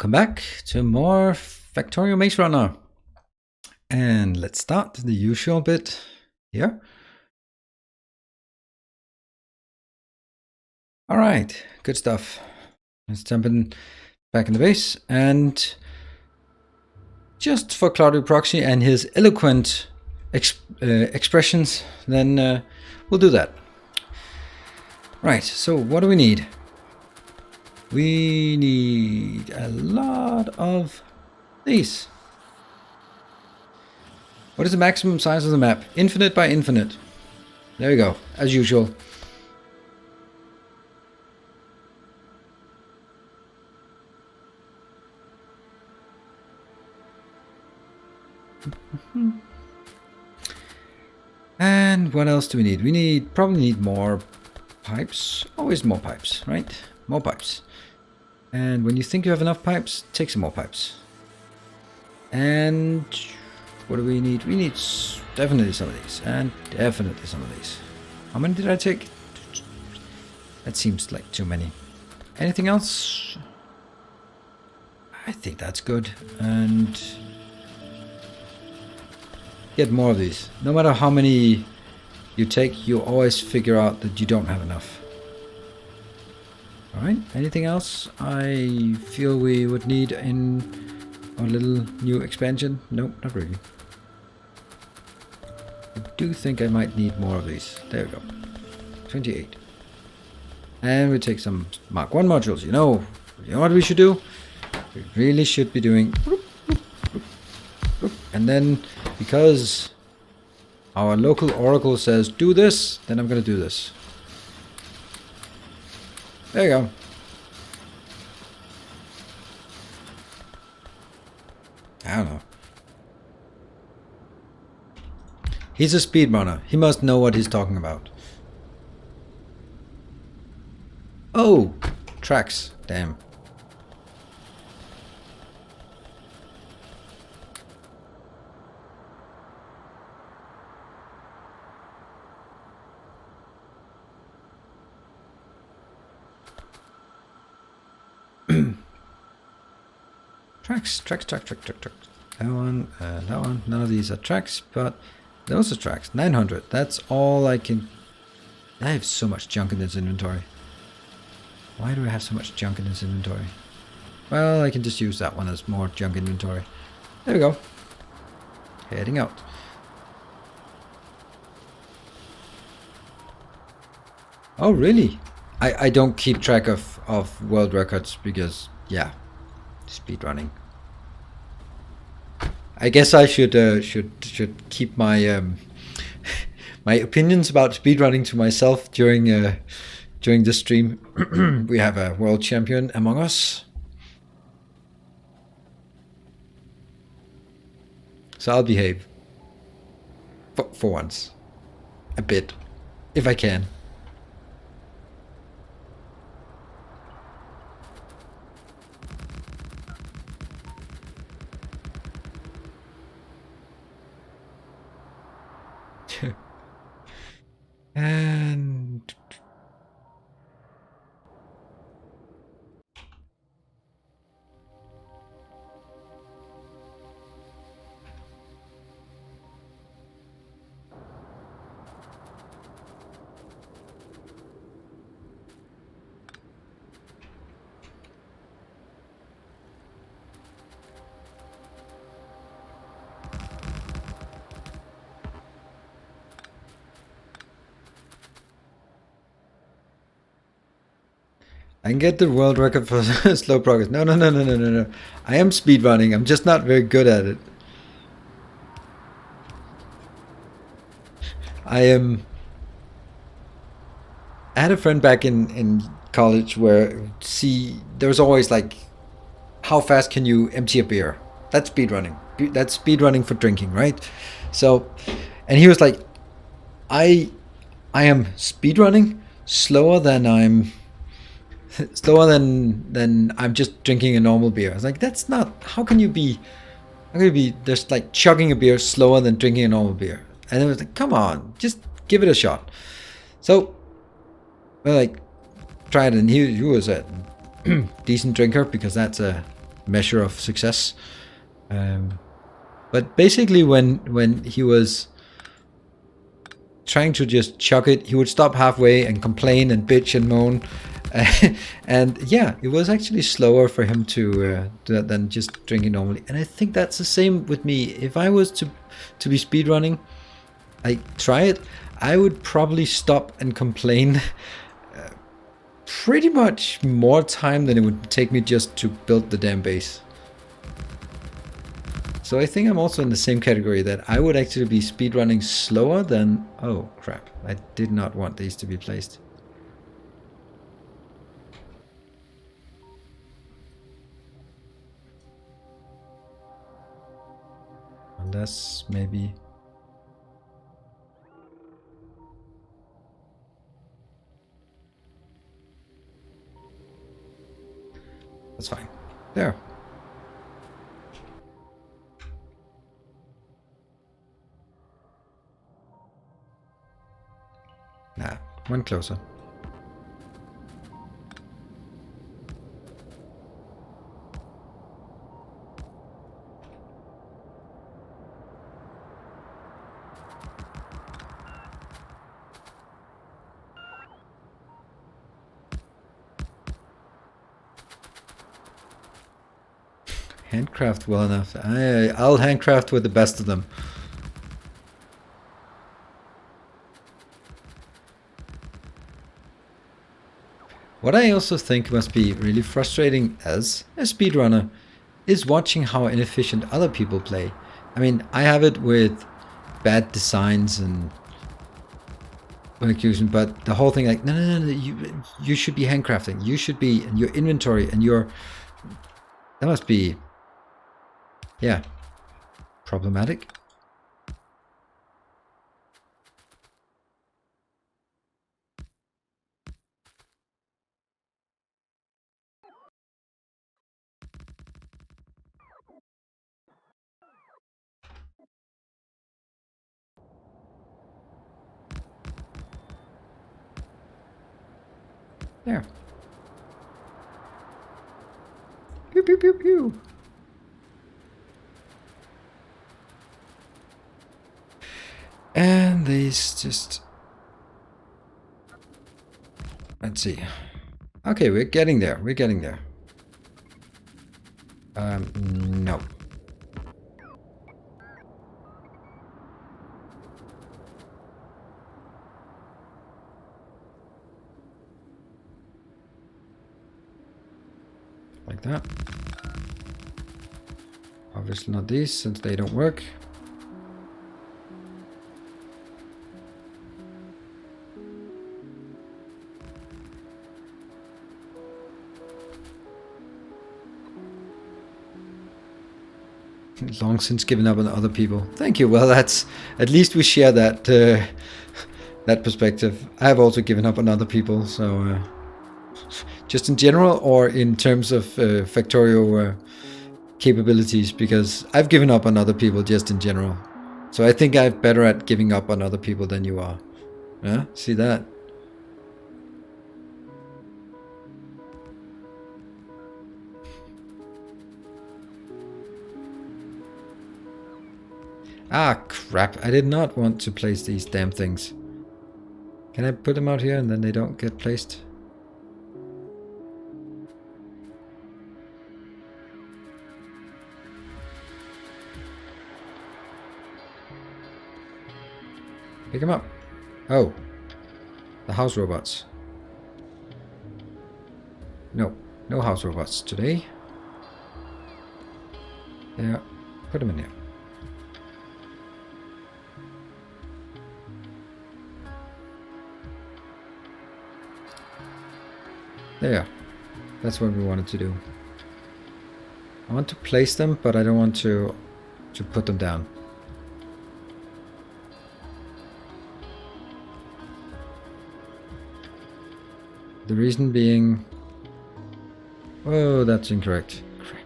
Welcome back to more Factorio Maze Runner. And let's start the usual bit here. Alright, good stuff. Let's jump in back in the base, and just for Claudio Proxy and his eloquent expressions, then we'll do that. Right, so what do we need? We need a lot of these. What is the maximum size of the map? Infinite by infinite. There we go, as usual. And what else do we need? We probably need more pipes. Always more pipes, right? More pipes. And when you think you have enough pipes, take some more pipes. And what do we need? We need definitely some of these, and definitely some of these. How many did I take? That seems like too many. Anything else? I think that's good. And get more of these. No matter how many you take, you always figure out that you don't have enough. Alright, anything else I feel we would need in our little new expansion? Nope, not really. I do think I might need more of these. There we go. 28. And we take some Mark 1 modules. You know what we should do? We really should be doing... And then, because our local oracle says do this, then I'm going to do this. There you go. I don't know. He's a speedrunner. He must know what he's talking about. Oh! Tracks. Damn. Tracks. That one, none of these are tracks, but those are tracks. 900, that's all I can... I have so much junk in this inventory. Why do I have so much junk in this inventory? Well, I can just use that one as more junk inventory. There we go. Heading out. Oh, really? I don't keep track of world records because, yeah, speedrunning. I guess I should keep my my opinions about speedrunning to myself during this stream. We have a world champion among us, so I'll behave for once, a bit, if I can. And I can get the world record for slow progress. No. I am speedrunning. I'm just not very good at it. I had a friend back in college where, there was always like, how fast can you empty a beer? That's speedrunning. That's speedrunning for drinking, right? So, and he was like, I am speedrunning slower than I'm just drinking a normal beer. I was like, that's not, how can you be just like chugging a beer slower than drinking a normal beer? And it was like, come on, just give it a shot. So we like tried it, and he was a decent drinker, because that's a measure of success. But basically, when he was trying to just chuck it, he would stop halfway and complain and bitch and moan. And yeah, it was actually slower for him to do that than just drinking normally. And I think that's the same with me. If I was to be speedrunning, try it, I would probably stop and complain pretty much more time than it would take me just to build the damn base. So I think I'm also in the same category, that I would actually be speedrunning slower than... Oh crap, I did not want these to be placed. Unless maybe... That's fine. There. Nah, one closer. Handcraft well enough. I'll handcraft with the best of them. What I also think must be really frustrating as a speedrunner is watching how inefficient other people play. I mean, I have it with bad designs and execution, but the whole thing, like, no, you should be handcrafting. You should be in your inventory and your... That must be... Yeah, problematic. There. Pew pew pew pew. And these just... Let's see. Okay, we're getting there. We're getting there. No. Like that. Obviously not these, since they don't work. Long since given up on other people. Thank you. Well, that's... At least we share that that perspective. I have also given up on other people, so... just in general, or in terms of Factorio capabilities, because I've given up on other people just in general. So I think I'm better at giving up on other people than you are. Yeah, see that? Ah, crap. I did not want to place these damn things. Can I put them out here and then they don't get placed? Pick them up. Oh. The house robots. No. No house robots today. Yeah. Put them in here. There. That's what we wanted to do. I want to place them, but I don't want to put them down. The reason being... Oh, that's incorrect. Crap.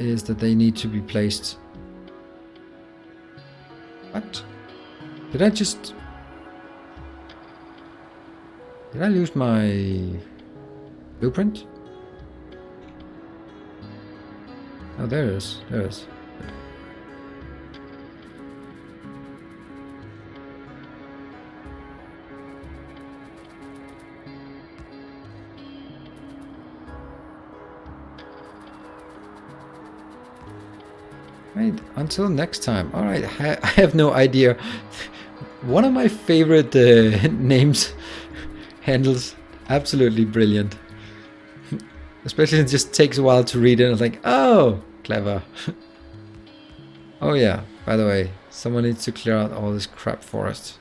Is that they need to be placed... What? Did I just... Did I lose my blueprint? Oh, there it is. There it is. Right, until next time. Alright, I have no idea. One of my favorite names, handles, absolutely brilliant. Especially it just takes a while to read it and it's like, oh, clever. Oh yeah, by the way, someone needs to clear out all this crap forest.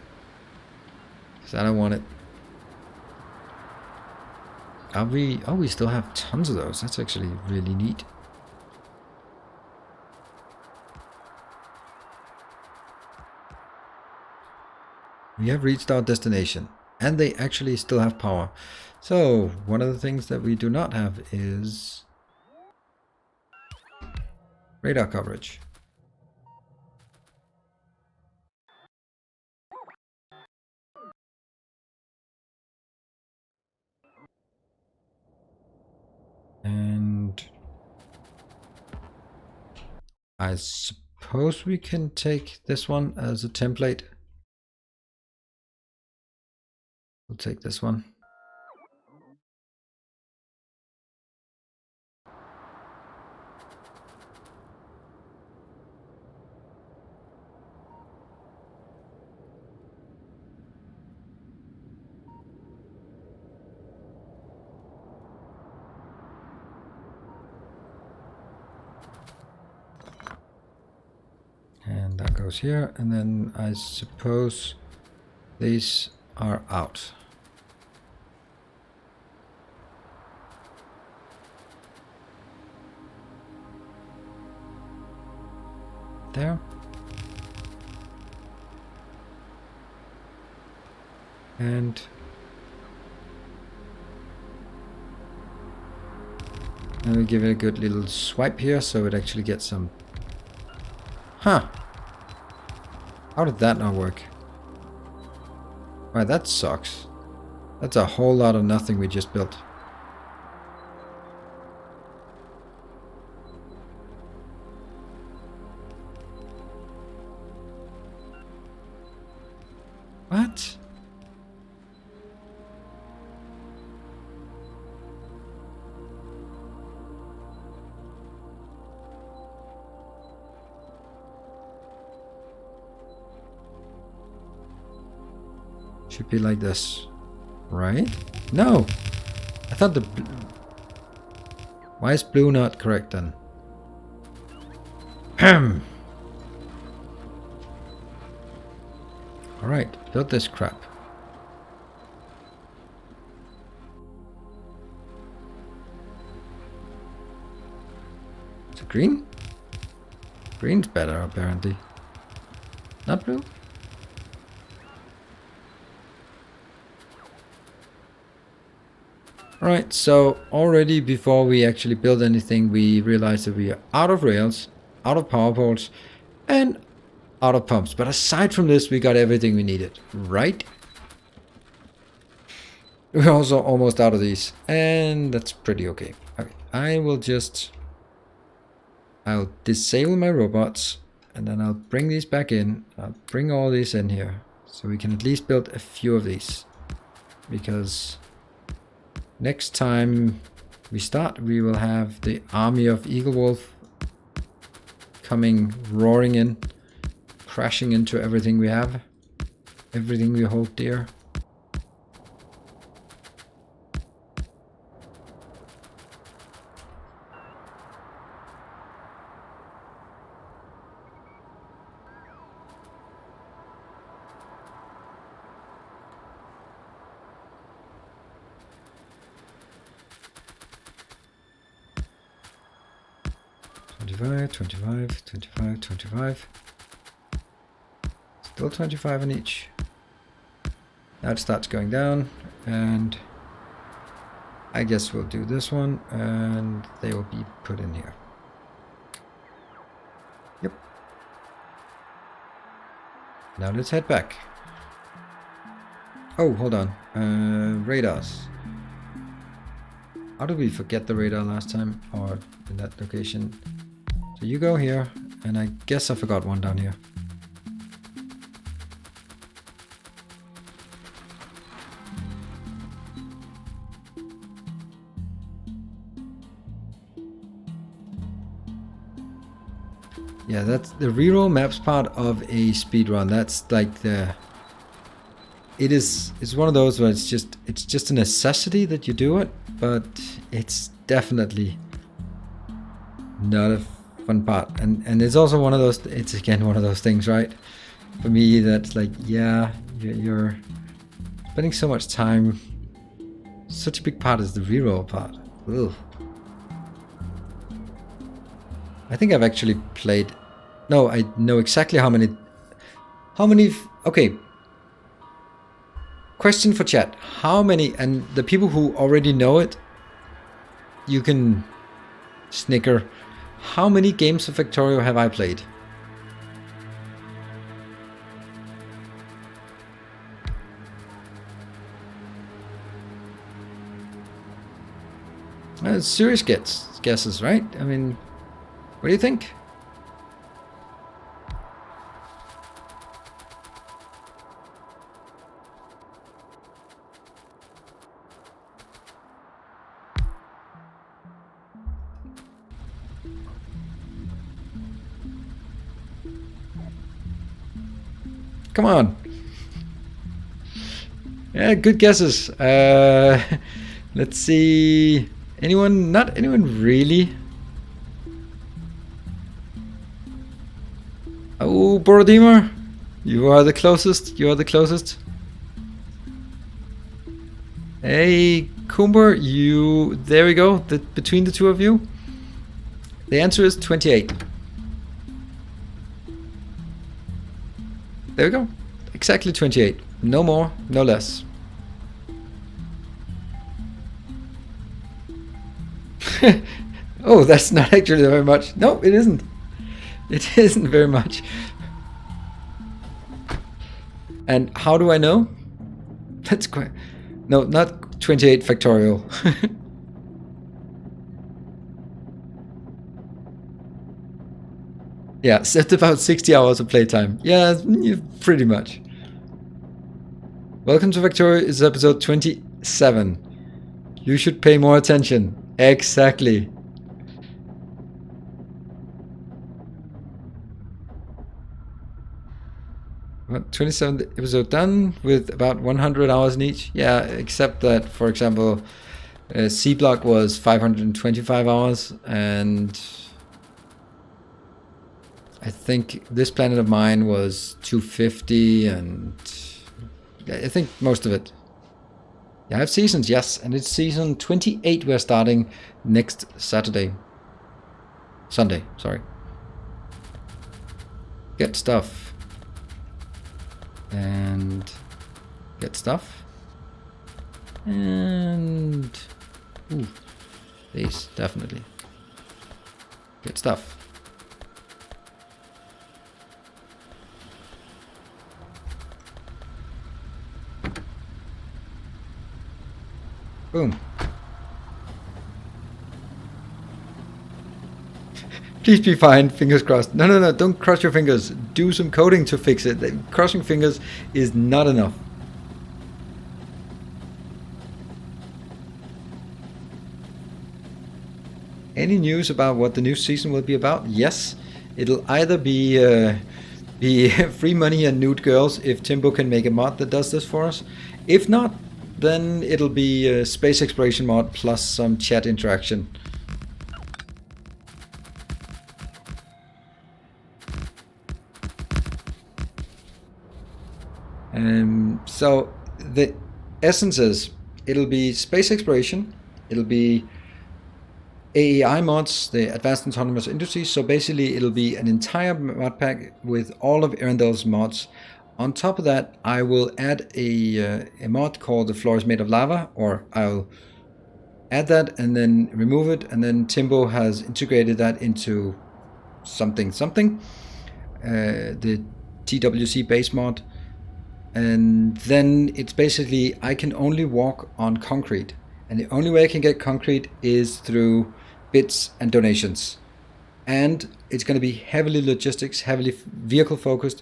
Because I don't want it. Are we... Oh, we still have tons of those. That's actually really neat. We have reached our destination. And they actually still have power. So, one of the things that we do not have is... radar coverage. And... I suppose we can take this one as a template. We'll take this one. And that goes here, and then I suppose these are out. There. And we give it a good little swipe here so it actually gets some... Huh. How did that not work? Right, that sucks. That's a whole lot of nothing we just built. What? Should be like this, right? No! I thought the... Why is blue not correct then? Alright, build this crap. Is it green? Green's better apparently. Not blue? Alright, so already before we actually build anything, we realized that we are out of rails, out of power poles, and out of pumps. But aside from this, we got everything we needed, right? We're also almost out of these, and that's pretty okay. Okay, I'll disable my robots, and then I'll bring these back in. I'll bring all these in here, so we can at least build a few of these. Because next time we start, we will have the army of Eagle Wolf coming roaring in, crashing into everything we have, everything we hold dear. $25. Still 25 on each. Now it starts going down, and I guess we'll do this one, and they will be put in here. Yep. Now let's head back. Oh, hold on. Radars. How did we forget the radar last time? Or in that location? So you go here, and I guess I forgot one down here. Yeah, that's the reroll maps part of a speedrun. That's like the... It's one of those where it's just a necessity that you do it, but it's definitely not a fun part. And it's also one of those, it's again one of those things, right? For me, that's like, yeah, you're spending so much time. Such a big part is the reroll part. Ugh. I think I've actually played... No, I know exactly how many... Okay. Question for chat. How many... And the people who already know it, you can snicker. How many games of Factorio have I played? Serious guesses, right? I mean... What do you think? Come on. Yeah, good guesses. Let's see. Anyone? Not anyone really. Oh, Borodimir, you are the closest. You are the closest. Hey, Kumber, you... There we go. Between the two of you. The answer is 28. There we go. Exactly 28. No more, no less. Oh, that's not actually very much. No, it isn't. It isn't very much. And how do I know? That's quite... No, not 28 Factorial. Yeah, set about 60 hours of playtime. Yeah, pretty much. Welcome to Factorio. It's episode 27. You should pay more attention. Exactly. What, 27th episode done with about 100 hours in each? Yeah, except that, for example, C block was 525 hours, and I think this planet of mine was 250, and I think most of it. Yeah, I have seasons, yes, and it's season 28 we're starting next Sunday, sorry. Get stuff. And get stuff. And ooh, these definitely. Get stuff. Boom. Please be fine, fingers crossed. No, don't cross your fingers. Do some coding to fix it. Crossing fingers is not enough. Any news about what the new season will be about? Yes, it'll either be free money and nude girls if Timbo can make a mod that does this for us. If not, then it'll be a space exploration mod plus some chat interaction. So the essence is it'll be space exploration, it'll be AEI mods, the Advanced Autonomous Industries. So basically it'll be an entire mod pack with all of Erendel's mods. On top of that, I will add a mod called The Floor is Made of Lava, or I'll add that and then remove it, and then Timbo has integrated that into something, the TWC base mod. And then it's basically, I can only walk on concrete. And the only way I can get concrete is through bits and donations. And it's going to be heavily logistics, heavily vehicle focused.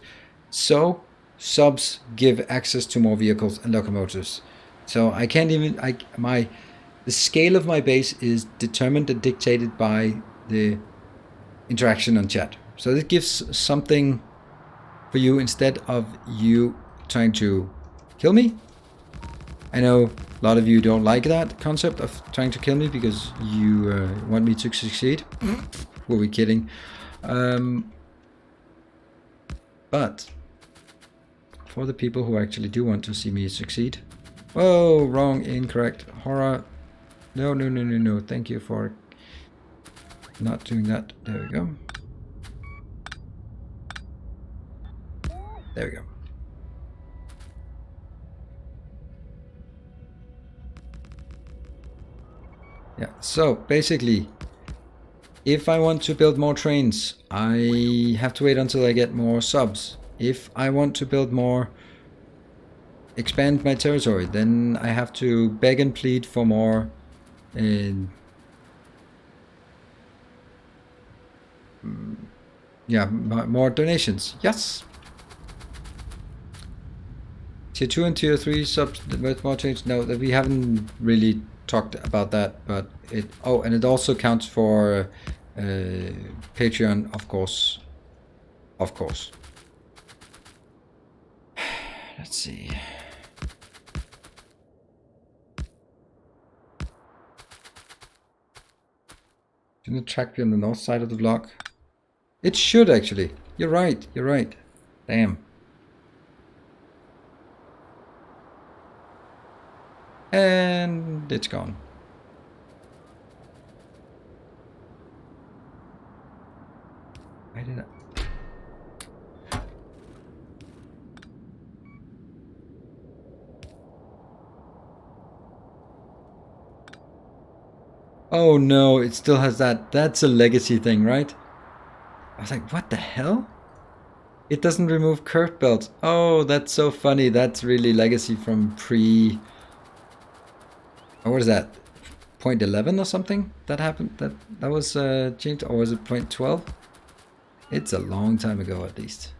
So subs give access to more vehicles and locomotives. So I can't even, the scale of my base is determined and dictated by the interaction on chat. So this gives something for you instead of you trying to kill me. I know a lot of you don't like that concept of trying to kill me because you want me to succeed. Who are we kidding? But for the people who actually do want to see me succeed. Whoa, wrong, incorrect, horror. No, no, no, no, no. Thank you for not doing that. There we go. There we go. Yeah, so basically, if I want to build more trains, I have to wait until I get more subs. If I want to build more, expand my territory, then I have to beg and plead for more yeah, more donations. Yes. Tier 2 and Tier 3 subs with more change. No, that we haven't really talked about that, but it, oh, and it also counts for Patreon, of course. Of course. Let's see. Shouldn't the track be on the north side of the block? It should actually. You're right. You're right. Damn. And it's gone. Why did I? Oh no, it still has that. That's a legacy thing, right? I was like, what the hell? It doesn't remove curved belts. Oh, that's so funny. That's really legacy from pre... Oh, what is that? 0.11 or something? That happened? That was changed? Or was it 0.12? It's a long time ago at least.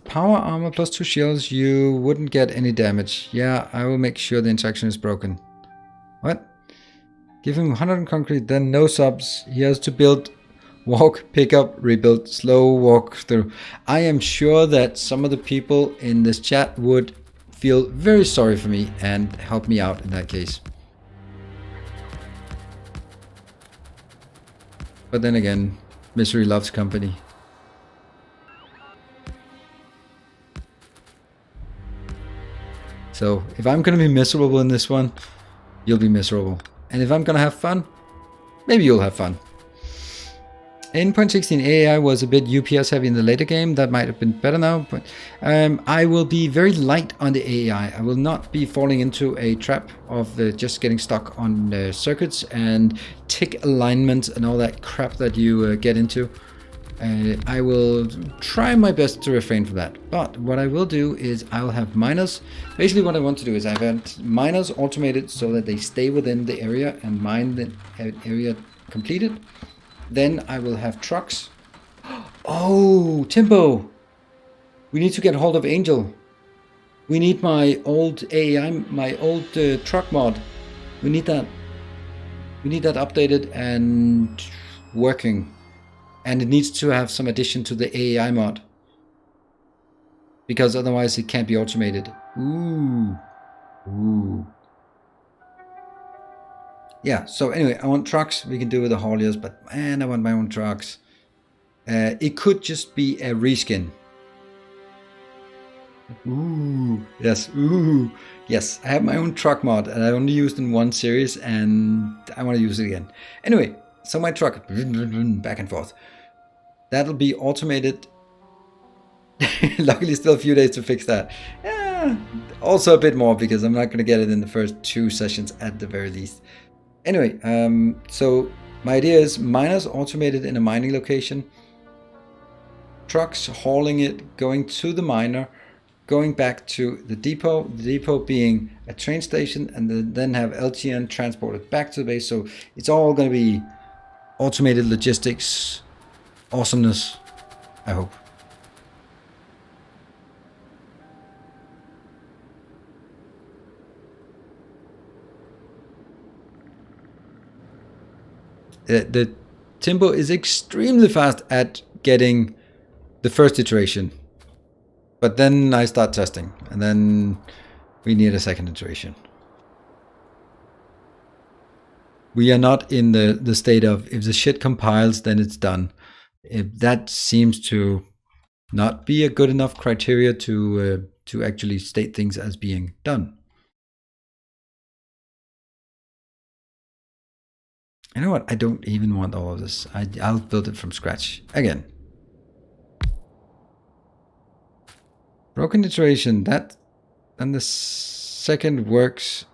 Power armor plus 2 shields, you wouldn't get any damage. Yeah, I will make sure the interaction is broken. What? Give him 100 concrete, then no subs. He has to build, walk, pick up, rebuild, slow walk through. I am sure that some of the people in this chat would feel very sorry for me and help me out in that case. But then again, misery loves company. So if I'm going to be miserable in this one, you'll be miserable. And if I'm going to have fun, maybe you'll have fun. In 0.16, AI was a bit UPS heavy in the later game. That might have been better now. But I will be very light on the AI. I will not be falling into a trap of just getting stuck on circuits and tick alignments and all that crap that you get into. I will try my best to refrain from that. But what I will do is I'll have miners. Basically what I want to do is I want miners automated so that they stay within the area and mine the area completed. Then I will have trucks. Oh, Timbo! We need to get hold of Angel. We need my old AI, my old truck mod. We need that. We need that updated and working. And it needs to have some addition to the AI mod. Because otherwise it can't be automated. Ooh. Ooh. Yeah, so anyway, I want trucks. We can do with the hauliers, but man, I want my own trucks. It could just be a reskin. Ooh, yes, ooh. Yes, I have my own truck mod and I only used in one series and I want to use it again. Anyway, so my truck, back and forth. That'll be automated. Luckily, still a few days to fix that. Yeah, also a bit more because I'm not going to get it in the first 2 sessions at the very least. Anyway, so my idea is miners automated in a mining location, trucks hauling it, going to the miner, going back to the depot being a train station, and then have LTN transported back to the base. So it's all going to be automated logistics awesomeness, I hope. The Timbo is extremely fast at getting the first iteration, but then I start testing, and then we need a second iteration. We are not in the state of if the shit compiles, then it's done. If that seems to not be a good enough criteria to actually state things as being done. You know what? I don't even want all of this. I'll build it from scratch again. Broken iteration. That and the second works.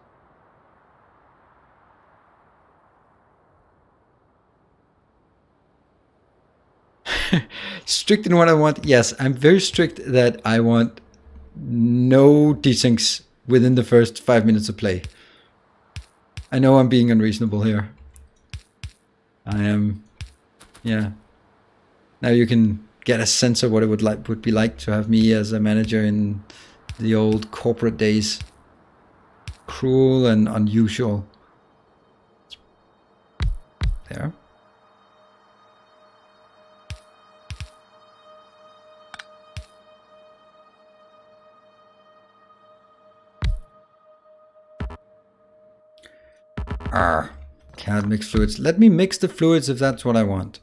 Strict in what I want. Yes, I'm very strict that I want no desyncs within the first 5 minutes of play. I know I'm being unreasonable here. I am, yeah. Now you can get a sense of what it would be like to have me as a manager in the old corporate days. Cruel and unusual. There. Can't mix fluids. Let me mix the fluids if that's what I want.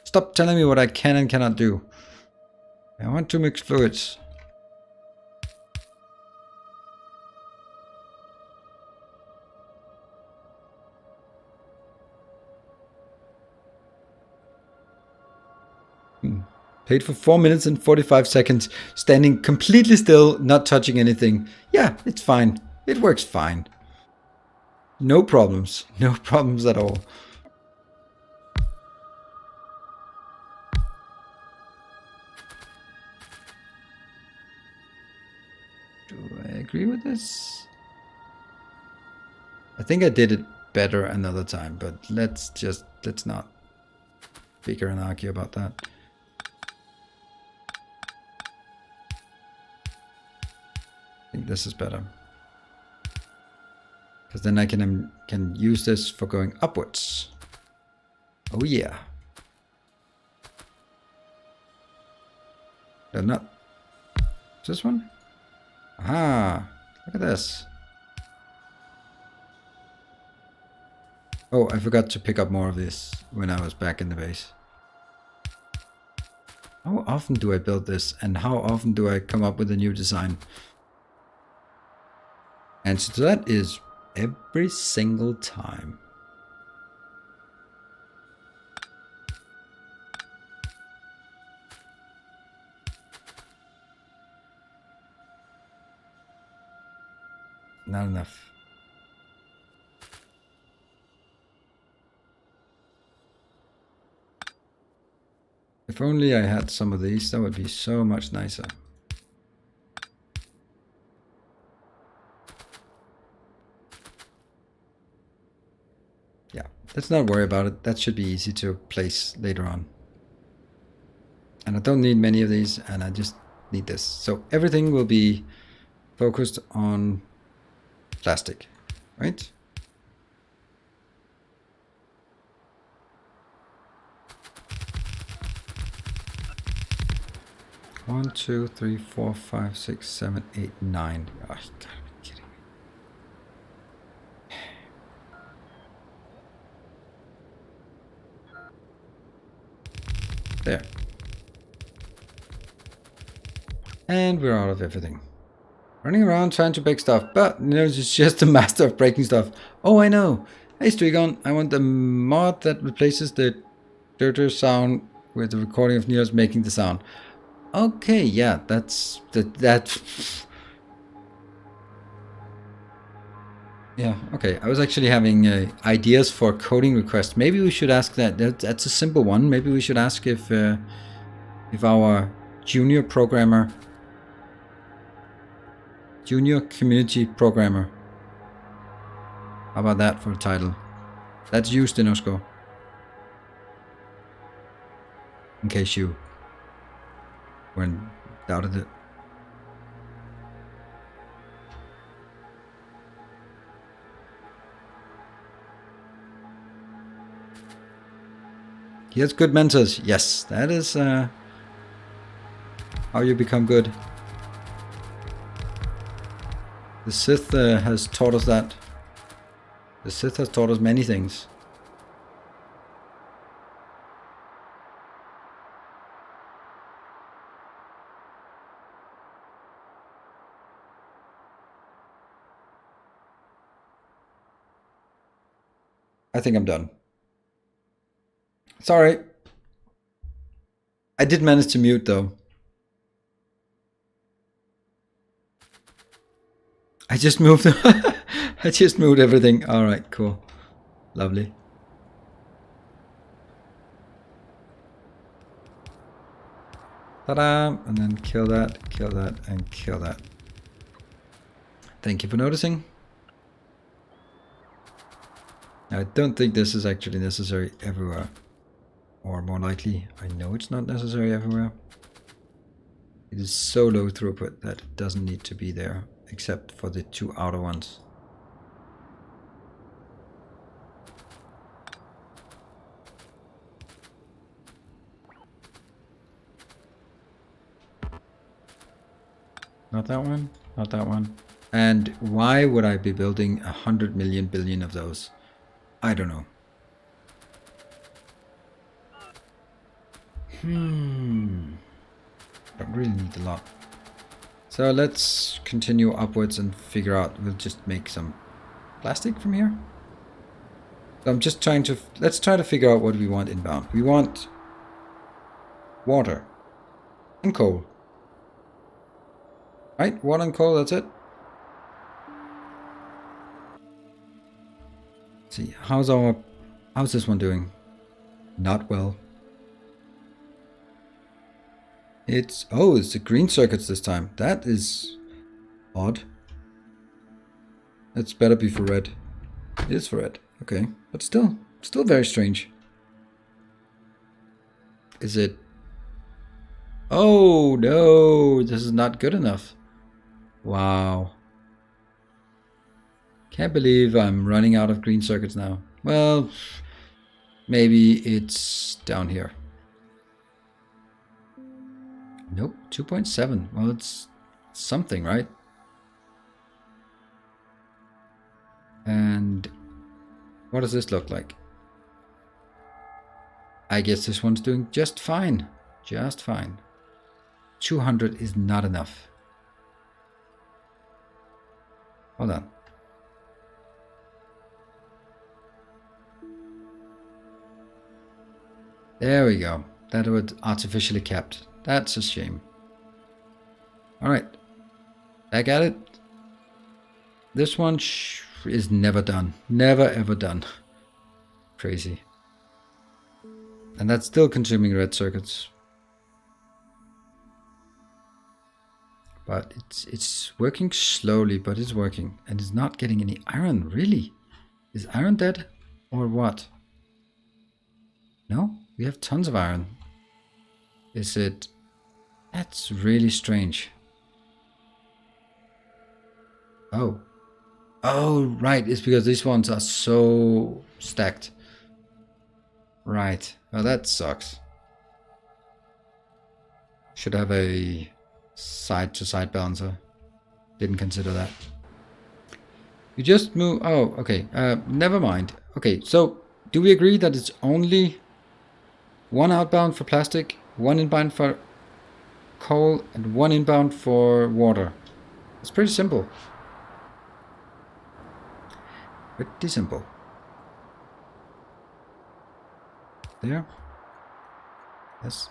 Stop telling me what I can and cannot do. I want to mix fluids. Paid for 4 minutes and 45 seconds, standing completely still, not touching anything. Yeah, it's fine. It works fine. No problems. No problems at all. Do I agree with this? I think I did it better another time, but let's not bicker and argue about that. I think this is better. Because then I can use this for going upwards. Oh yeah. They're not. Is this one? Aha! Look at this. Oh, I forgot to pick up more of this when I was back in the base. How often do I build this, and how often do I come up with a new design? Answer to that is every single time. Not enough. If only I had some of these, that would be so much nicer. Let's not worry about it. That should be easy to place later on. And I don't need many of these, and I just need this. So everything will be focused on plastic, right? One, two, three, four, 5, 6, 7, 8, 9. Oh, you gotta be kidding me. There. And we're out of everything. Running around trying to break stuff, but Nilaus is just a master of breaking stuff. Oh, I know. Hey, Strigon, I want the mod that replaces the dirter sound with the recording of Nilaus making the sound. Okay, yeah, that's that. Yeah, okay. I was actually having ideas for coding requests. Maybe we should ask that. That's a simple one. Maybe we should ask if our junior programmer, junior community programmer. How about that for a title? That's used in Osco. In case you weren't doubted it. He has good mentors. Yes, that is how you become good. The Sith has taught us that. The Sith has taught us many things. I think I'm done. Sorry. I did manage to mute though. I just moved. I just moved everything. All right, cool, lovely. Ta-da! And then kill that, and kill that. Thank you for noticing. I don't think this is actually necessary everywhere. Or more likely, I know it's not necessary everywhere. It is so low throughput that it doesn't need to be there, except for the two outer ones. Not that one, not that one. And why would I be building 100 million billion of those? I don't know. Don't really need a lot. So let's continue upwards and figure out. We'll just make some plastic from here. So I'm just trying to, let's try to figure out what we want inbound. We want water and coal. Right, water and coal, that's it. Let's see, how's this one doing? Not well. It's the green circuits this time. That is odd. It's better be for red. It is for red, okay. But still very strange. Is it? Oh no, this is not good enough. Wow. Can't believe I'm running out of green circuits now. Well, maybe it's down here. Nope, 2.7. Well, it's something, right? And what does this look like? I guess this one's doing just fine. Just fine. 200 is not enough. Hold on. There we go. That was artificially capped. That's a shame. Alright. Back at it. This one is never done. Never ever done. Crazy. And that's still consuming red circuits. But it's working slowly, but it's working. And it's not getting any iron, really. Is iron dead? Or what? No? We have tons of iron. Is it? That's really strange. Oh. Oh, right. It's because these ones are so stacked. Right. Well, that sucks. Should have a side-to-side balancer. Didn't consider that. You just move... Oh, okay. Never mind. Okay, so do we agree that it's only one outbound for plastic, one inbound for coal, and one inbound for water? It's pretty simple. Pretty simple. There. Yes.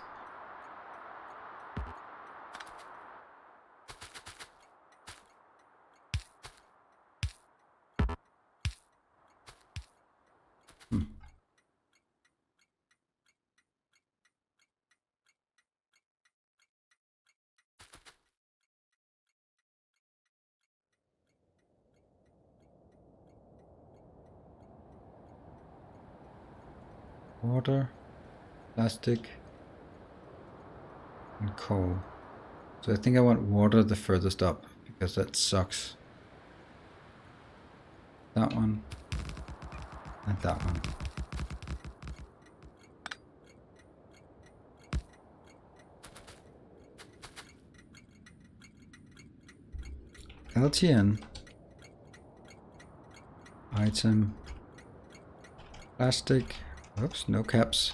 Water, plastic, and coal. So I think I want water the furthest up, because that sucks. That one, and that one. LTN. Item. Plastic. Oops, no caps.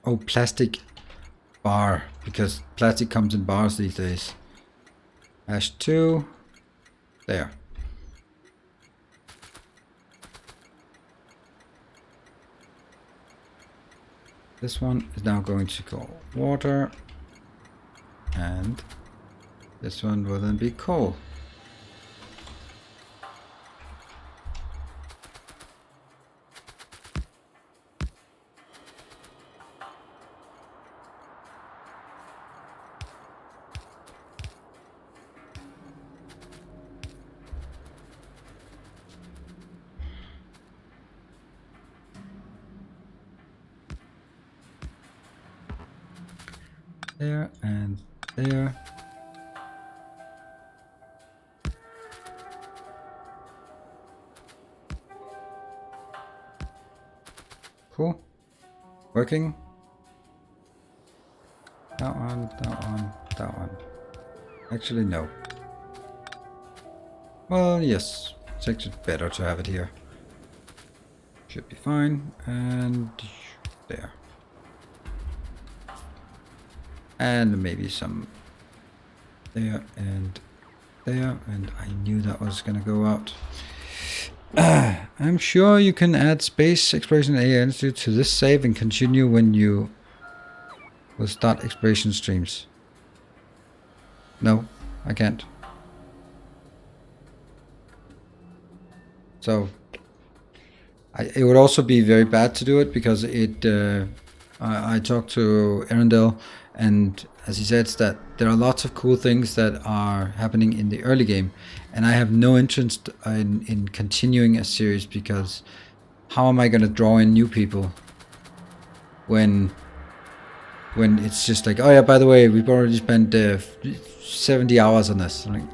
Oh, plastic bar, because plastic comes in bars these days. Hash 2. There. This one is now going to go water, and this one will then be coal. There and there. Cool. Working. That one, that one, that one. Actually, no. Well, yes. It's actually better to have it here. Should be fine. And there. And maybe some there and there. And I knew that was going to go out. I'm sure you can add space exploration AI Institute to this save and continue when you will start exploration streams. No, I can't. So it would also be very bad to do it, because it. I talked to Arendelle, and as he says that there are lots of cool things that are happening in the early game, and I have no interest in continuing a series, because how am I going to draw in new people when it's just like, oh yeah, by the way, we've already spent 70 hours on this. I'm like,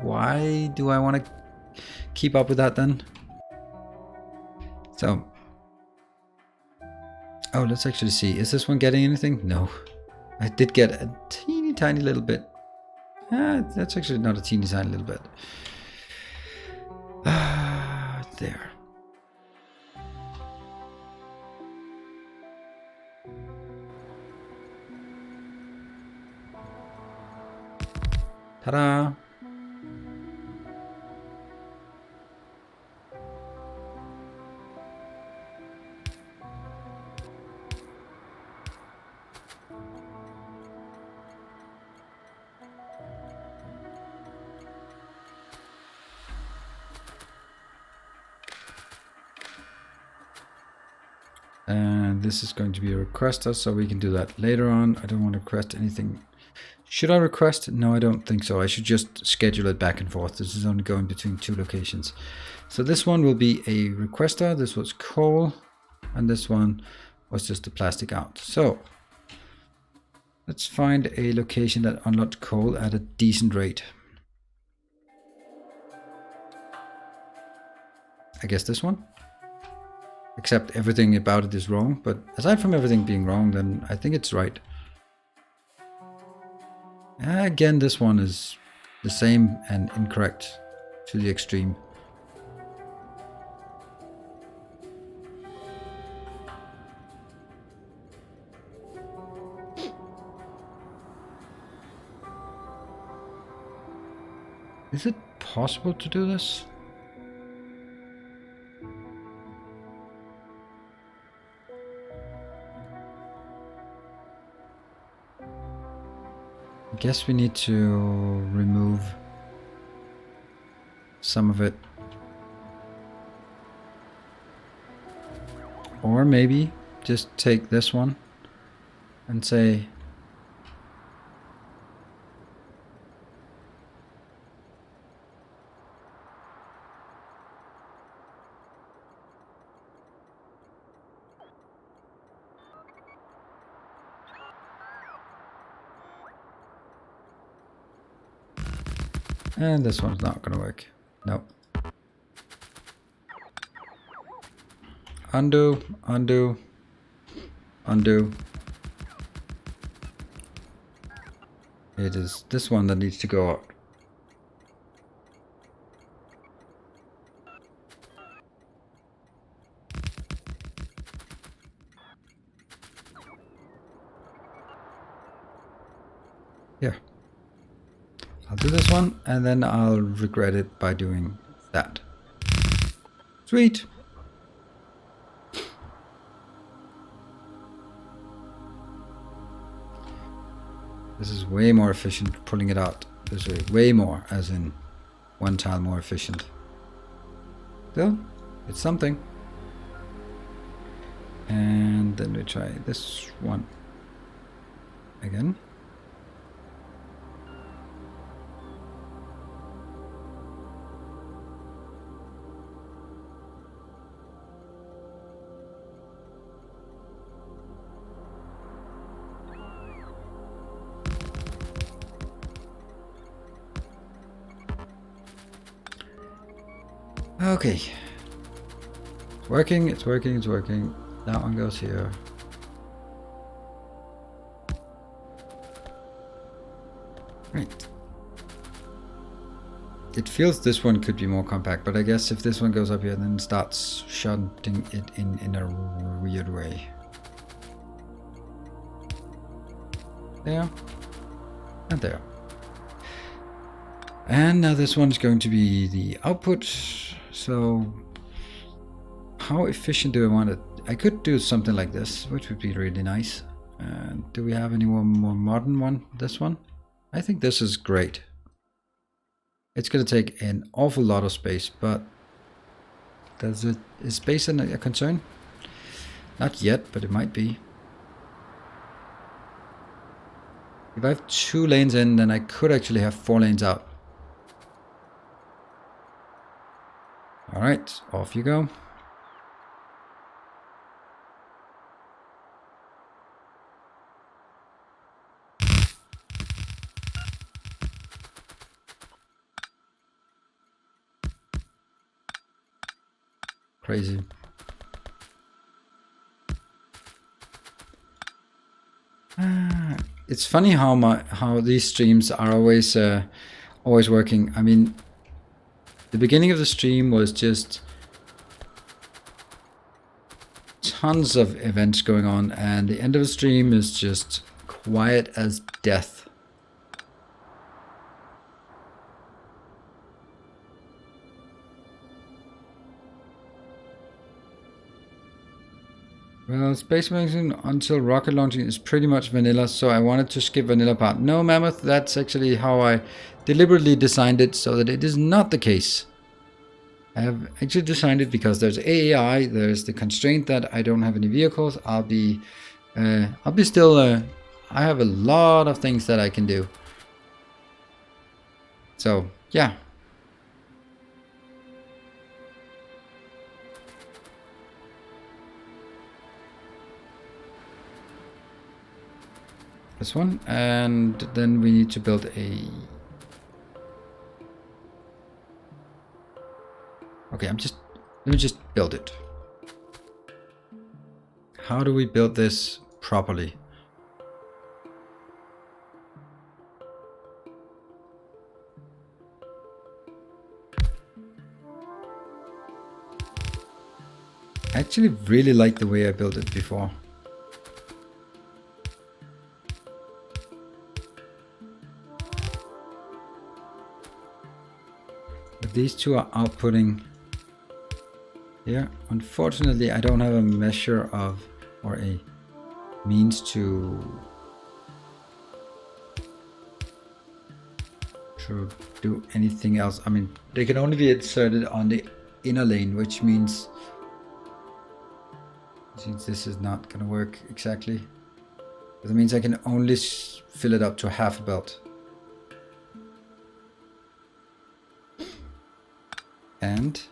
why do I want to keep up with that then? So, oh, let's actually see. Is this one getting anything? No. I did get a teeny tiny little bit. That's actually not a teeny tiny little bit. There. Ta-da! And this is going to be a requester, so we can do that later on. I don't want to request anything. Should I request? No, I don't think so. I should just schedule it back and forth. This is only going between 2 locations. So this one will be a requester. This was coal, and this one was just the plastic out. So let's find a location that unlocked coal at a decent rate. I guess this one. Except everything about it is wrong, but aside from everything being wrong, then I think it's right. Again, this one is the same and incorrect to the extreme. Is it possible to do this? I guess we need to remove some of it. Or maybe just take this one and say and this one's not gonna work. Nope. Undo, undo, undo. It is this one that needs to go out. Here. I'll do this one and then I'll regret it by doing that. Sweet. This is way more efficient pulling it out this way. Way more, as in one tile more efficient. Still, it's something. And then we try this one again. Okay, it's working, it's working, it's working. That one goes here. Right. It feels this one could be more compact, but I guess if this one goes up here, then it starts shunting it in a weird way. There. And there. And now this one's going to be the output. So how efficient do I want it? I could do something like this, which would be really nice. Do we have any more modern one? This one? I think this is great. It's going to take an awful lot of space, but is space a concern? Not yet, but it might be. If I have 2 lanes in, then I could actually have 4 lanes out. Alright, off you go. Crazy. It's funny how these streams are always working. I mean, the beginning of the stream was just tons of events going on, and the end of the stream is just quiet as death. Well, space magazine until rocket launching is pretty much vanilla, so I wanted to skip vanilla part. No, Mammoth, that's actually how I deliberately designed it, so that it is not the case. I have actually designed it because there's AAI, there's the constraint that I don't have any vehicles. I'll be still, I have a lot of things that I can do. So, yeah. This one, and then we need to build a... Okay, let me just build it. How do we build this properly? I actually really like the way I built it before. But these two are outputting here. Unfortunately, I don't have a measure of, or a means to to do anything else. I mean, they can only be inserted on the inner lane, which means this is not gonna work exactly. That means I can only fill it up to half a belt. And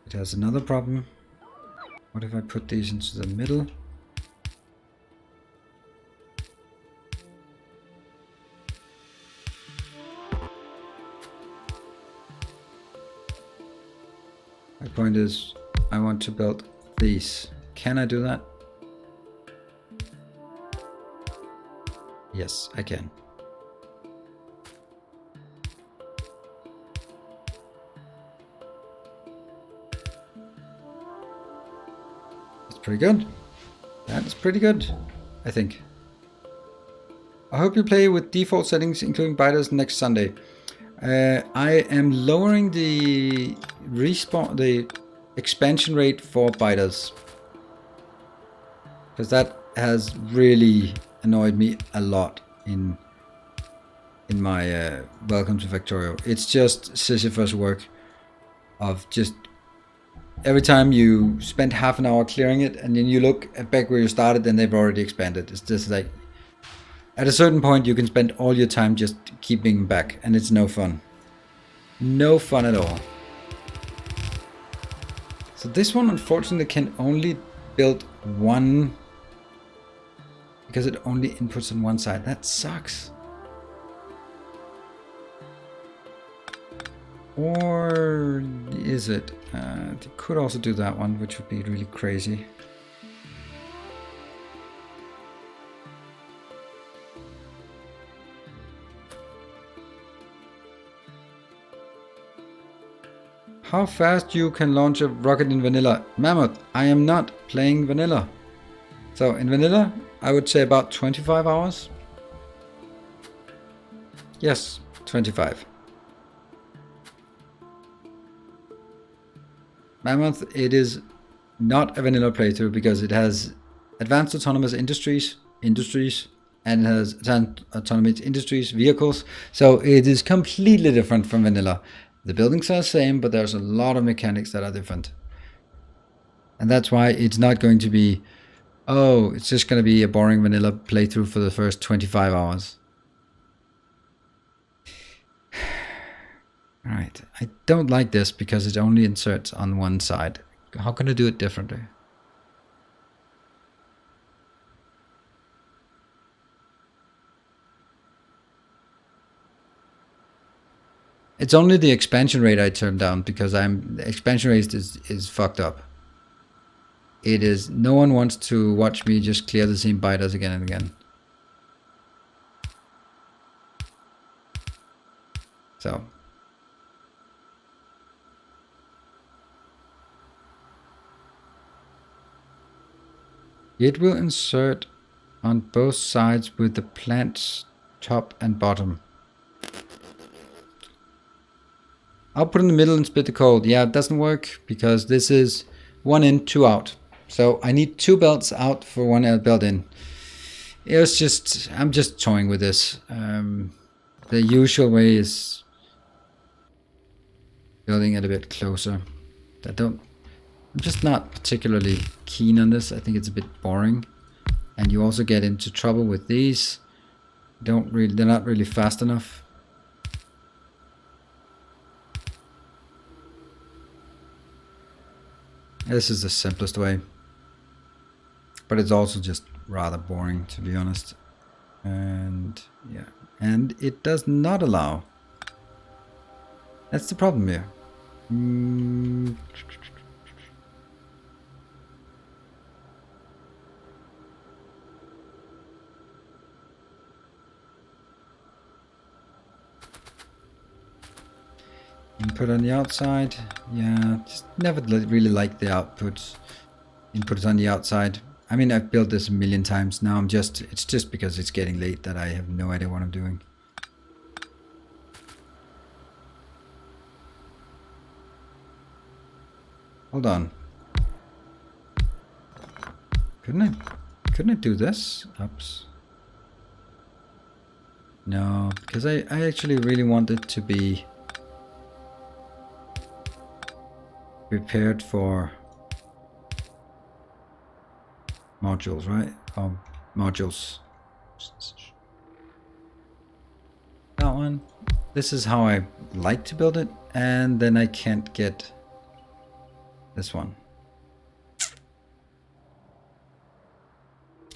it has another problem. What if I put these into the middle? My point is, I want to build these. Can I do that? Yes, I can. That's pretty good. That's pretty good, I think. I hope you play with default settings, including biters, next Sunday. I am lowering the expansion rate for biters, because that has really annoyed me a lot in my Welcome to Factorio. It's just Sisyphus work of just every time you spend half an hour clearing it and then you look back where you started and they've already expanded. It's just like at a certain point you can spend all your time just keeping back and it's no fun. No fun at all. So this one unfortunately can only build one because it only inputs on one side. That sucks. Or is it? They could also do that one, which would be really crazy. How fast you can launch a rocket in vanilla? Mammoth, I am not playing vanilla. So in vanilla, I would say about 25 hours. Yes, 25. Mammoth, it is not a vanilla playthrough because it has advanced autonomous industries, and it has advanced autonomous industries, vehicles. So it is completely different from vanilla. The buildings are the same, but there's a lot of mechanics that are different. And that's why it's not going to be, oh, it's just going to be a boring vanilla playthrough for the first 25 hours. Alright, I don't like this because it only inserts on one side. How can I do it differently? It's only the expansion rate I turned down because the expansion rate is fucked up. It is, no one wants to watch me just clear the same biters again and again. So. It will insert on both sides with the plants top and bottom. Output in the middle and split the code. Yeah, it doesn't work because this is 1 in, 2 out. So I need 2 belts out for 1 belt in. It's just, I'm just toying with this. The usual way is building it a bit closer. I'm just not particularly keen on this. I think it's a bit boring. And you also get into trouble with these. They're not really fast enough. This is the simplest way. But it's also just rather boring, to be honest. And yeah. And it does not allow. That's the problem here. Input on the outside. Yeah, just never really liked the outputs. Input on the outside. I mean, I've built this a million times. Now it's just because it's getting late that I have no idea what I'm doing. Hold on. Couldn't I do this? Oops. No, because I actually really want it to be prepared for modules, right? Modules. That one. This is how I like to build it, and then I can't get this one.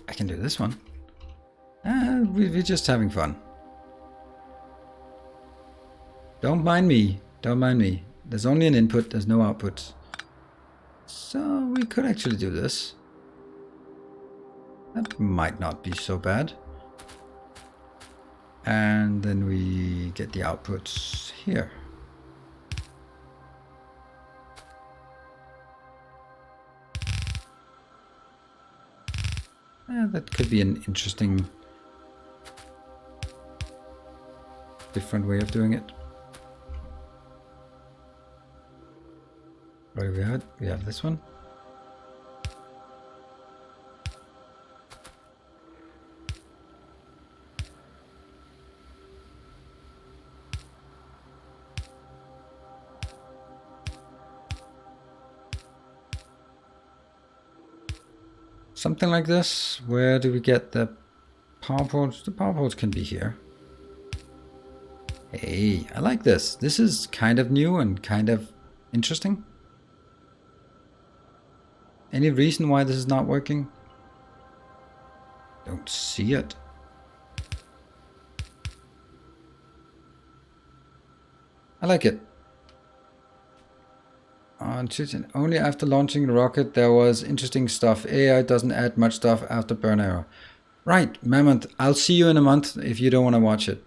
I can do this one. We're just having fun. Don't mind me. Don't mind me. There's only an input, there's no output. So we could actually do this. That might not be so bad. And then we get the outputs here. That could be an interesting, different way of doing it. What do we have? We have this one. Something like this. Where do we get the power ports? The power ports can be here. Hey, I like this. This is kind of new and kind of interesting. Any reason why this is not working? Don't see it. I like it. Only after launching the rocket there was interesting stuff. AI doesn't add much stuff after burn error. Right, Mammoth, I'll see you in a month if you don't want to watch it.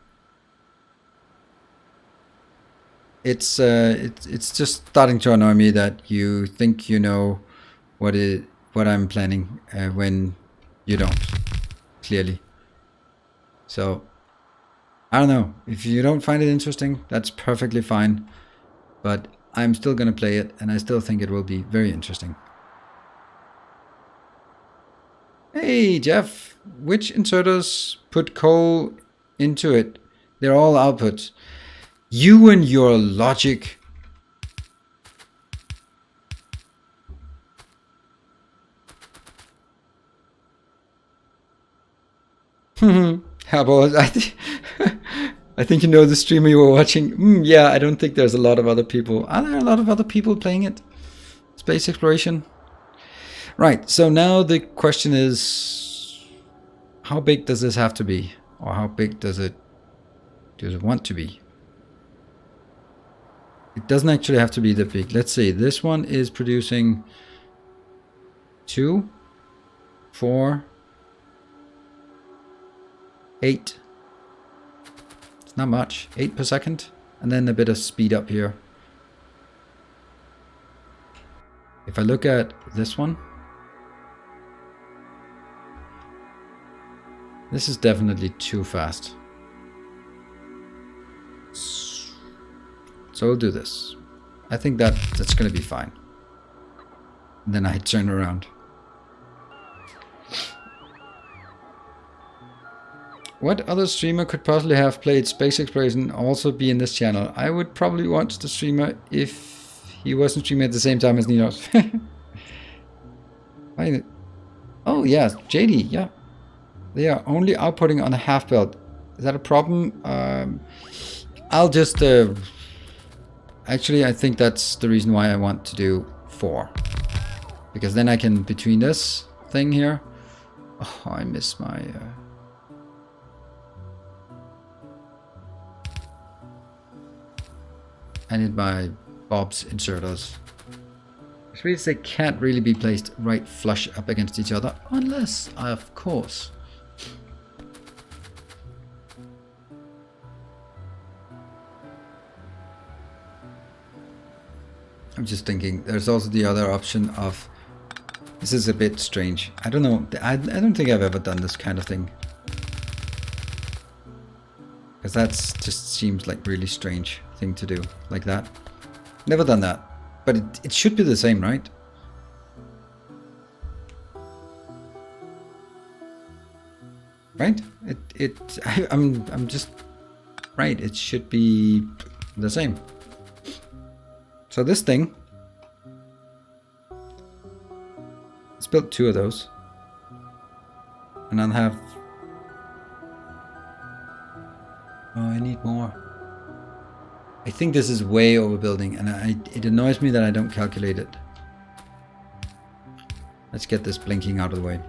It's just starting to annoy me that you think you know what I'm planning when you don't, clearly. So I don't know, if you don't find it interesting, that's perfectly fine, but I'm still gonna play it and I still think it will be very interesting. Hey Jeff, which inserters put coal into it? They're all outputs. You and your logic. Habo, I think you know the streamer you were watching. Yeah, I don't think there's a lot of other people. Are there a lot of other people playing it? Space exploration? Right, so now the question is, how big does this have to be? Or how big does it want to be? It doesn't actually have to be that big. Let's see, this one is producing 2, 4, 8. It's not much. 8 per second. And then a bit of speed up here. If I look at this one, this is definitely too fast. So we'll do this. I think that's going to be fine. And then I turn around. What other streamer could possibly have played Space Exploration and also be in this channel? I would probably watch the streamer if he wasn't streaming at the same time as Nilaus. Oh yeah, JD, yeah. They are only outputting on a half belt. Is that a problem? I'll just... actually, I think that's the reason why I want to do 4. Because then I can, between this thing here... Oh, I miss my... I need my VODS inserters. Which means they can't really be placed right flush up against each other. Unless, of course... I'm just thinking, there's also the other option of... This is a bit strange. I don't know. I don't think I've ever done this kind of thing. Because that just seems like really strange thing to do. Like that. Never done that. But it should be the same, right? right? I'm just right. It should be the same. So this thing, let's build 2 of those, and I'll have. Oh, I need more. I think this is way overbuilding, and it annoys me that I don't calculate it. Let's get this blinking out of the way.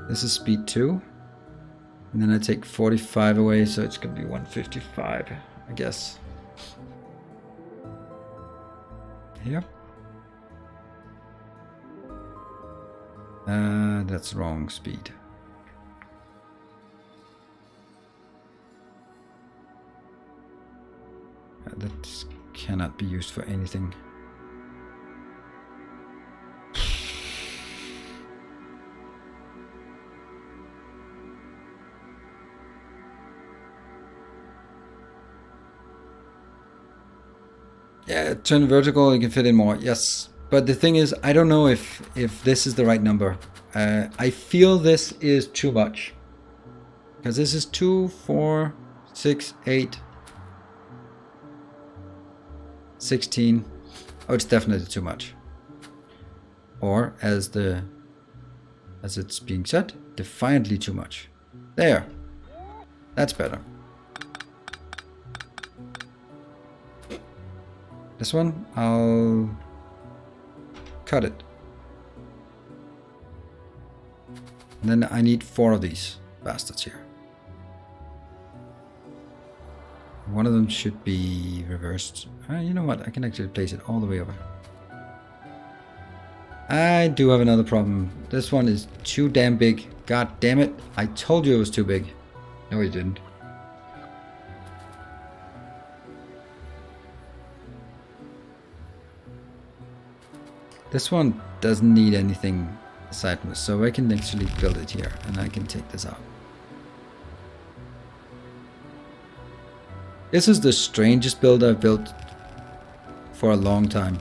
This is speed 2. And then I take 45 away, so it's going to be 155, I guess. Here. That's wrong speed. That cannot be used for anything. Yeah, turn vertical, you can fit in more, yes. But the thing is, I don't know if this is the right number. I feel this is too much. Because this is 2, 4, 6, 8, 16. Oh, it's definitely too much. Or, as it's being said, defiantly too much. There. That's better. This one, I'll cut it. And then I need 4 of these bastards here. One of them should be reversed. You know what? I can actually place it all the way over. I do have another problem. This one is too damn big. God damn it. I told you it was too big. No, you didn't. This one doesn't need anything aside from this, so I can actually build it here, and I can take this out. This is the strangest build I've built for a long time.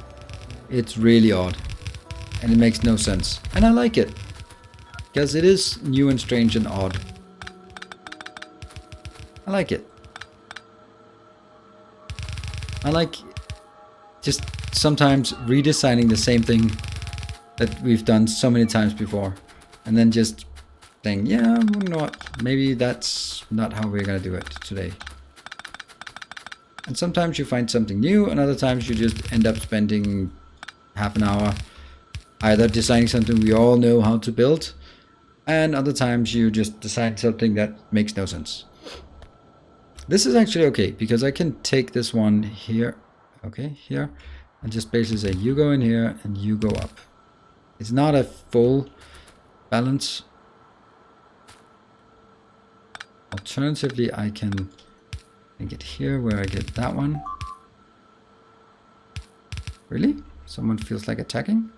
It's really odd, and it makes no sense. And I like it, because it is new and strange and odd. I like it. I like just sometimes redesigning the same thing that we've done so many times before, and then just saying, yeah, you know what, maybe that's not how we're gonna do it today. And sometimes you find something new, and other times you just end up spending half an hour either designing something we all know how to build, and other times you just design something that makes no sense. This is actually okay, because I can take this one here, okay, here, and just basically say, you go in here and you go up. It's not a full balance. Alternatively, I can make it here where I get that one. Really? Someone feels like attacking?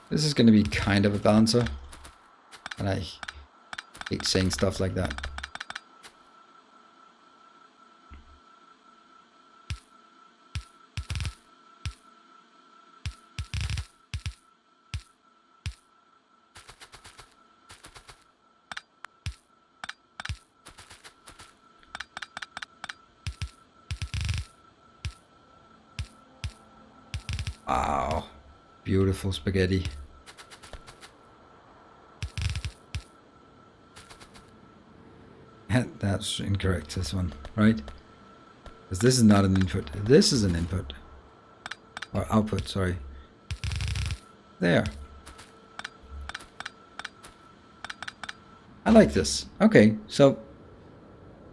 This is going to be kind of a balancer, and I hate saying stuff like that. Wow, beautiful spaghetti. That's incorrect, this one, right? Because this is not an input. This is an input. Or output, sorry. There. I like this. Okay, so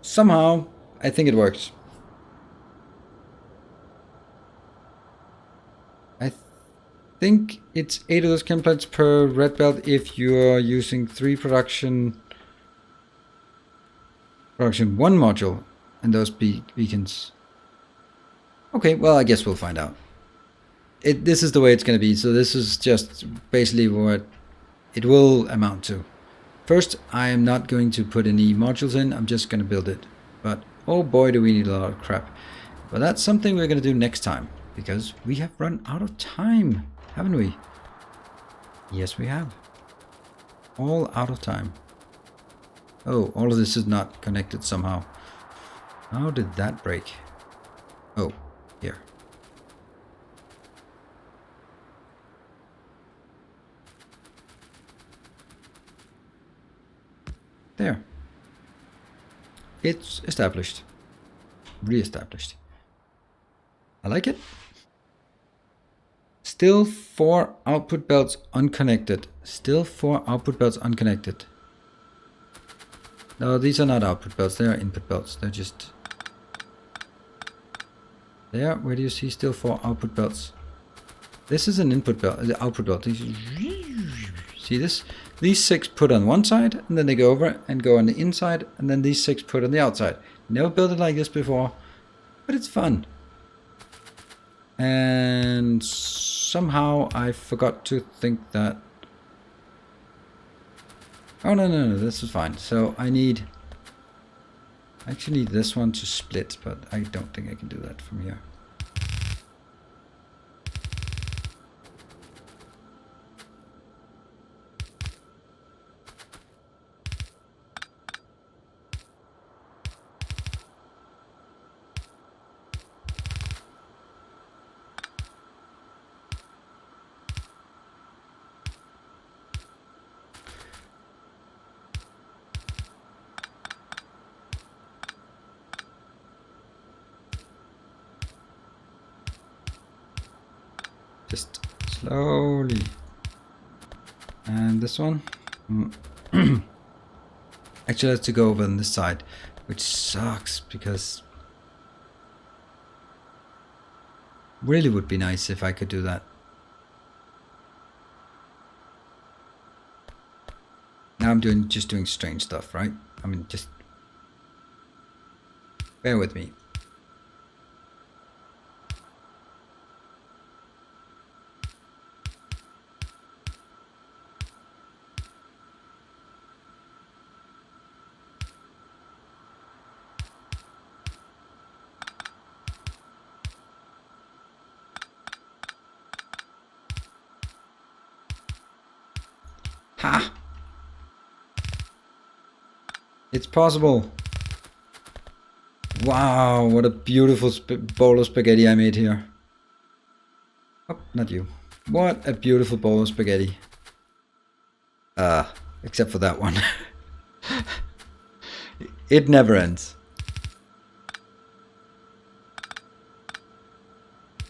somehow I think it works. I think it's 8 of those chem plates per red belt if you're using 3 production 1 module and those beacons. Okay, well, I guess we'll find out. This is the way it's going to be. So this is just basically what it will amount to. First, I am not going to put any modules in. I'm just going to build it. But oh boy, do we need a lot of crap. But that's something we're going to do next time. Because we have run out of time, haven't we? Yes, we have. All out of time. Oh, all of this is not connected somehow. How did that break? Oh, here. There. It's established. Re-established. I like it. Still 4 output belts unconnected. Still 4 output belts unconnected. No, these are not output belts. They are input belts. They're just... There, where do you see still 4 output belts? This is an input belt, the output belt. See this? These 6 put on one side, and then they go over and go on the inside, and then these 6 put on the outside. Never built it like this before, but it's fun. And somehow I forgot to think that... Oh, no, this is fine. So I actually need this one to split, but I don't think I can do that from here. Just slowly. And this one. Actually, let's go over on this side, which sucks because really would be nice if I could do that. Now I'm just doing strange stuff, right? I mean, just bear with me. Ha! It's possible. Wow, what a beautiful bowl of spaghetti I made here. Oh, not you. What a beautiful bowl of spaghetti. Except for that one. It never ends.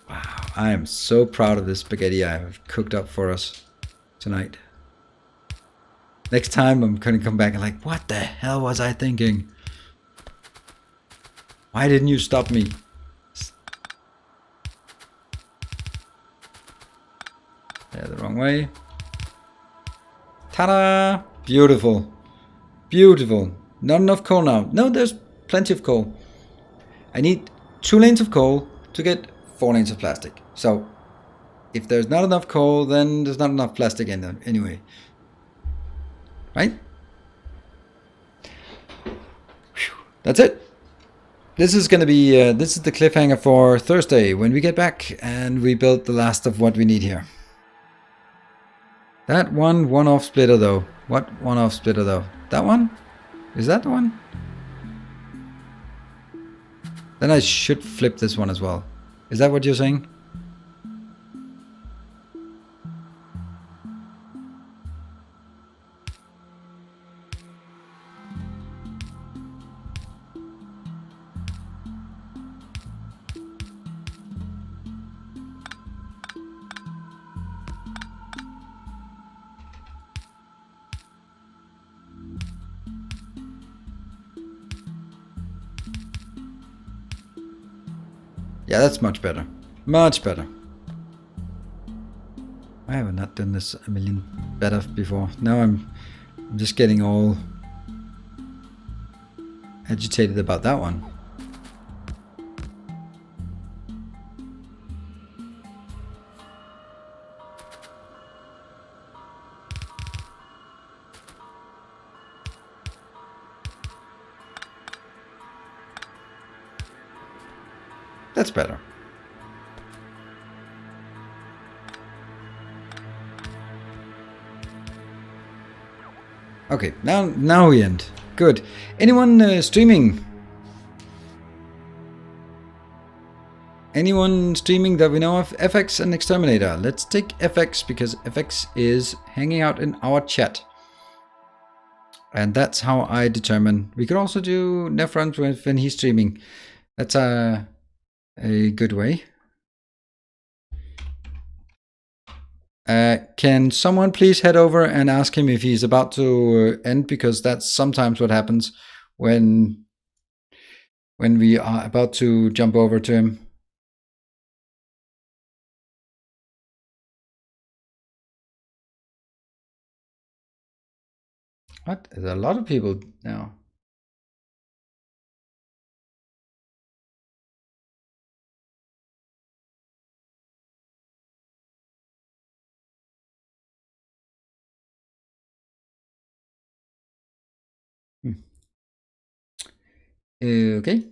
Wow, I am so proud of this spaghetti I have cooked up for us tonight. Next time I'm gonna come back and like, what the hell was I thinking? Why didn't you stop me? Yeah, the wrong way. Ta-da! Beautiful. Beautiful. Not enough coal now. No, there's plenty of coal. I need 2 lanes of coal to get 4 lanes of plastic. So, if there's not enough coal, then there's not enough plastic in there anyway. Right? Whew. That's it. This is going to be, this is the cliffhanger for Thursday when we get back and we build the last of what we need here. That one-off splitter though. What one-off splitter though? That one? Is that the one? Then I should flip this one as well. Is that what you're saying? Yeah, that's much better. Much better. Why have I not done this a million better before? Now I'm just getting all agitated about that one. That's better. Okay, now we end. Good. Anyone streaming? Anyone streaming that we know of? FX and Exterminator. Let's take FX because FX is hanging out in our chat. And that's how I determine. We could also do Nefront when he's streaming. That's a good way. Can someone please head over and ask him if he's about to end, because that's sometimes what happens when we are about to jump over to him. What? There's a lot of people now. Okay.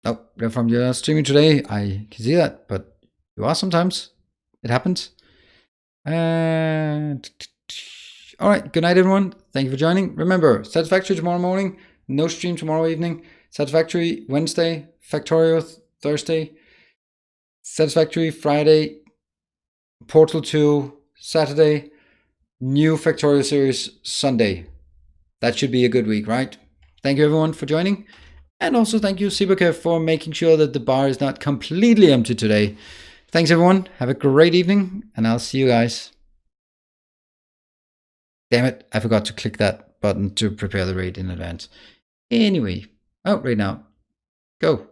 Oh, they're from your streaming today. I can see that, but you are sometimes. It happens. And all right. Good night, everyone. Thank you for joining. Remember, Satisfactory tomorrow morning. No stream tomorrow evening. Satisfactory Wednesday. Factorio Thursday. Satisfactory Friday. Portal 2 Saturday. New Factorio series Sunday. That should be a good week, right? Thank you, everyone, for joining. And also thank you, Sibuke, for making sure that the bar is not completely empty today. Thanks, everyone. Have a great evening, and I'll see you guys. Damn it, I forgot to click that button to prepare the raid in advance. Anyway, right now. Go.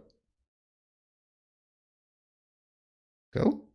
Go?